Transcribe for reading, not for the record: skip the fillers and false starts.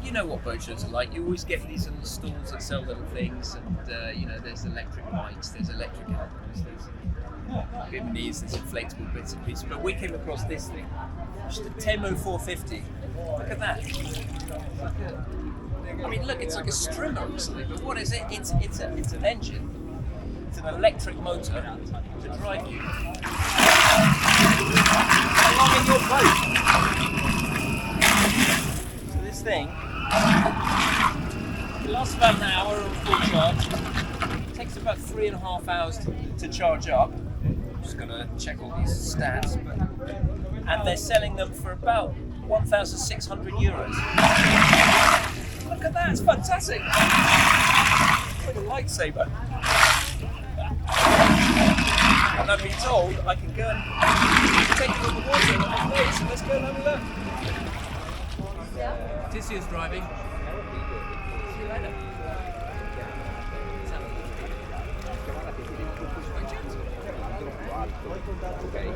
you know what boat shows are like. You always get these little stalls that sell little things, and there's electric bikes, there's electric helmets, there's bimneys, there's inflatable bits and pieces. But we came across this thing, just a Temo 450. Look at that. It's like a strimmer or something. But what is it? It's an engine. It's an electric motor to drive you along in your boat. So this thing, it lasts about an hour on full charge. It takes about 3.5 hours to charge up. I'm just going to check all these stats. And they're selling them for about 1,600 euros. Look at that, it's fantastic. It's like a lightsaber. And I've been told I can go and take it on the water in my face, so let's go and have a look. Tissier's driving. See you later. Okay.